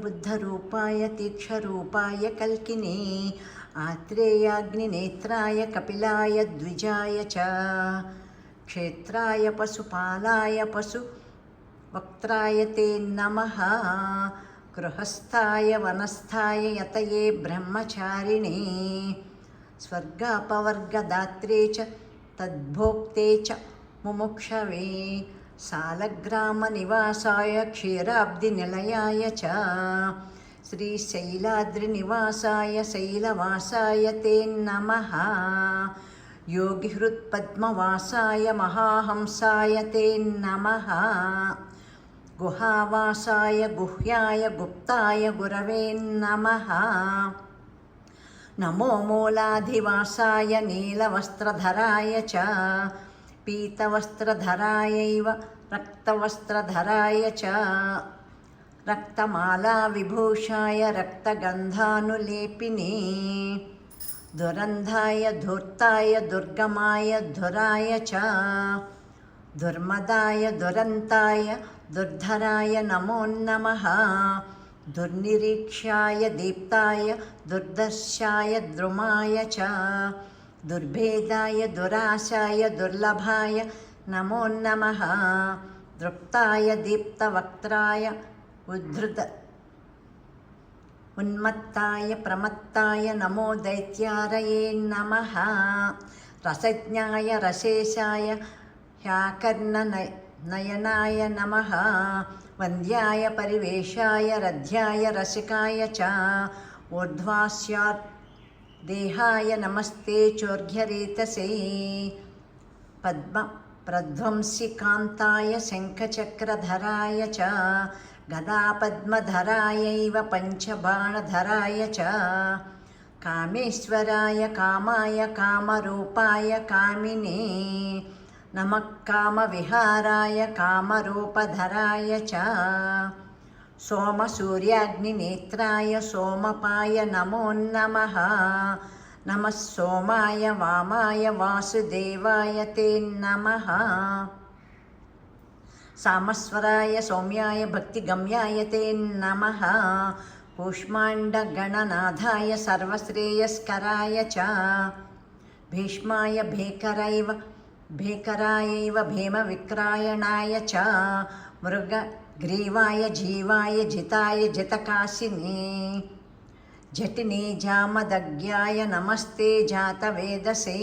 बुद्धरूपाय तीक्षरूपाय कल्किने आत्रेयाग्निनेत्राय कपिलाय द्विजाय च क्षेत्राय पशुपालाय पशुवक्त्राय ते नमः गृहस्थाय वनस्थाय यतये ब्रह्मचारिणे स्वर्गापवर्गदात्रे च तद्भोक्ते च मुमुक्षवे सालग्रामनिवासाय क्षीराब्धिनिलयाय च श्रीशैलाद्रिनिवासाय शैलवासाय ते नमः योगिहृत्पद्मवासाय महाहंसाय ते नमः गुहावासाय गुह्याय गुप्ताय गुरवे नमः नमो मूलाधिवासाय नीलवस्त्रधराय च पीतवस्त्रधरायैव रक्तवस्त्रधराय च रक्तमालाविभूषाय रक्तगन्धानुलेपिने दुरन्धाय धूर्ताय दुर्गमाय धुराय च दुर्मदाय दुरन्ताय दुर्धराय नमो नमः दुर्निरीक्षाय दीप्ताय दुर्दर्शाय द्रुमाय च दुर्भेदाय दुराशाय दुर्लभाय नमो नमः दृप्ताय दीप्तवक्त्राय उन्मत्ताय प्रमत्ताय नमो दैत्यारये नमः रसज्ञाय रसेशाय ह्याकर्णनयनाय नमः वन्द्याय परिवेशाय रध्याय रसिकाय च ऊर्ध्वास्यात् देहाय नमस्ते चोर्घ्यरेतसे पद्मप्रध्वंसिकान्ताय शङ्खचक्रधराय च गदापद्मधरायैव पञ्चबाणधराय च कामेश्वराय कामाय कामरूपाय कामिने नमः कामविहाराय कामरूपधराय च सोमसूर्याग्निनेत्राय सोमपाय नमो नमः नमः सोमाय वामाय वासुदेवाय ते नमः सामस्वराय सौम्याय भक्तिगम्याय ते नमः कूष्माण्डगणनाथाय सर्वश्रेयस्कराय च भीष्माय भेकरायैव भीमविक्रायणाय च मृगग्रीवाय जीवाय जिताय जितकाशिने जटिने जामदग्याय नमस्ते जातवेदसे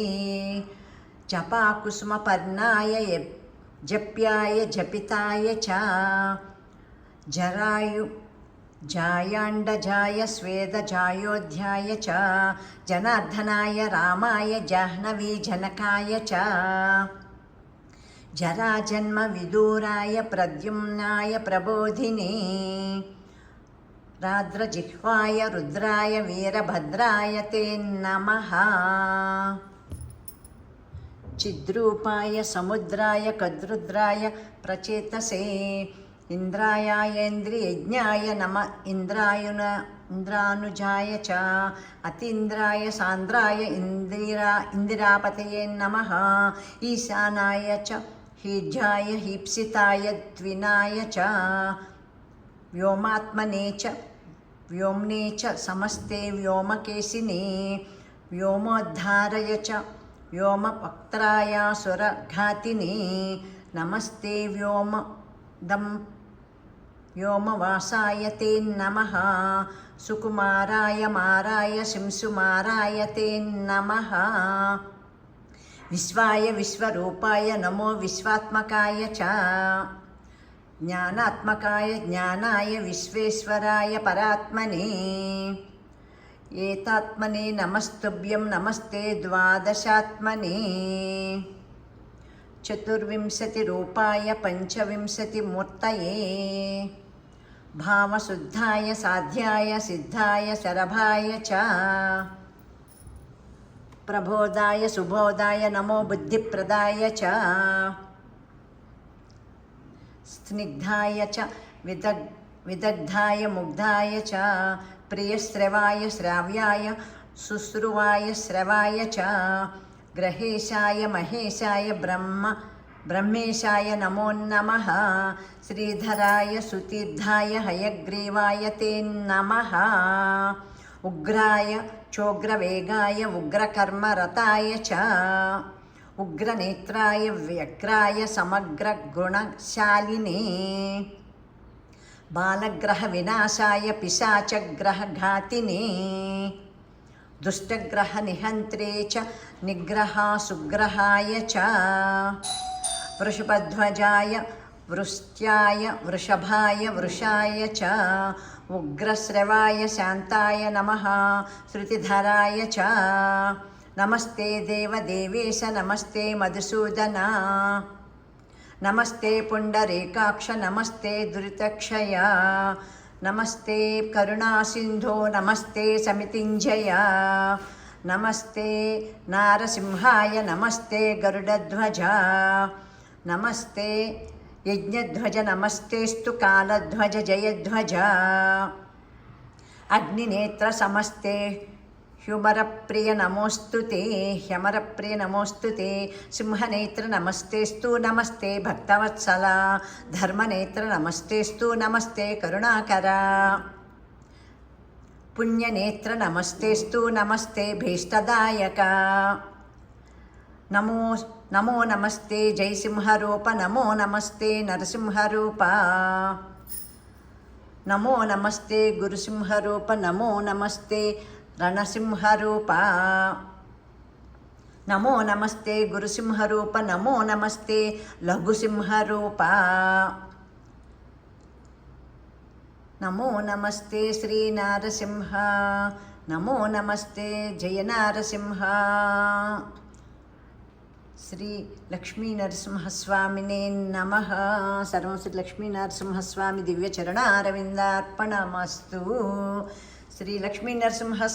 जपाकुसुमपर्णाय जप्याय जपिताय च जायांडजाय स्वेदजायोध्याय च जनार्दनाय रामाय जाह्नवीजनकाय च जराजन्मविदूराय प्रद्युम्नाय प्रबोधिने राद्रजिह्वाय रुद्राय वीरभद्राय ते नमः चिद्रूपाय समुद्राय कद्रुद्राय प्रचेतसे इन्द्रायेन्द्रियज्ञाय नमः इन्द्रानुजाय च अतीन्द्राय सान्द्राय इन्दिरापतये नमः ईशानाय च हीज्याय हीप्सिताय द्विनाय च व्योमात्मने च व्योम्ने च समस्ते व्योमकेशिने व्योमोद्धारय च व्योमवक्त्रायासुरघातिने नमस्ते व्योमवासाय ते नमः सुकुमाराय माराय शिंसुमाराय ते नमः विश्वाय विश्वरूपाय नमो विश्वात्मकाय च ज्ञानात्मकाय ज्ञानाय विश्वेश्वराय परात्मने एतात्मने नमस्तुभ्यं नमस्ते द्वादशात्मने चतुर्विंशतिरूपाय पञ्चविंशतिमूर्तये भावशुद्धाय साध्याय सिद्धाय शरभाय च प्रबोधाय सुबोधाय नमो बुद्धिप्रदाय च स्निग्धाय च विदग्धाय मुग्धाय च प्रियश्रवाय श्राव्याय शुश्रुवाय श्रवाय च ग्रहेशाय महेशाय ब्रह्मेशाय नमो नमः श्रीधराय सुतीर्थाय हयग्रीवाय ते नमः उग्राय चोग्रवेगाय उग्रकर्मरताय च उग्रनेत्राय व्यग्राय समग्रगुणशालिने बालग्रहविनाशाय पिशाचग्रहघातिने दुष्टग्रहनिहन्त्रे च निग्रहासुग्रहाय च वृषभध्वजाय वृष्ट्याय वृषभाय वृषाय च उग्रश्रवाय शान्ताय नमः श्रुतिधराय च नमस्ते देवदेवेश नमस्ते मधुसूदना नमस्ते पुण्डरीकाक्ष नमस्ते दुरितक्षय नमस्ते करुणासिन्धो नमस्ते समितिञ्जय नमस्ते नारसिंहाय नमस्ते गरुडध्वज नमस्ते यज्ञध्वज नमस्तेस्तु कालध्वज जयध्वज अग्निनेत्र समस्ते ह्युमरप्रिय नमोऽस्तु ते ह्यमरप्रिय नमोऽस्तु ते सिंहनेत्र नमस्तेस्तु नमस्ते भक्तवत्सला धर्मनेत्र नमस्तेस्तु नमस्ते करुणाकर पुण्यनेत्र नमस्तेस्तु नमस्ते भीष्टदायक नमो नमो नमस्ते जयसिंहरूप नमो नमस्ते नरसिंहरूप नमो नमस्ते गुरुसिंहरूप नमो नमस्ते रणसिंहरूप नमो नमस्ते गुरुसिंहरूप नमो नमस्ते लघुसिंहरूप नमो नमस्ते श्रीनारसिंह नमो नमस्ते जयनारसिंह श्री लक्ष्मीनरसिंहस्वामिने नमः सर्वं श्री लक्ष्मीनरसिंहस्वामी दिव्यचरणारविन्दार्पणमस्तु श्री लक्ष्मीनरसिंह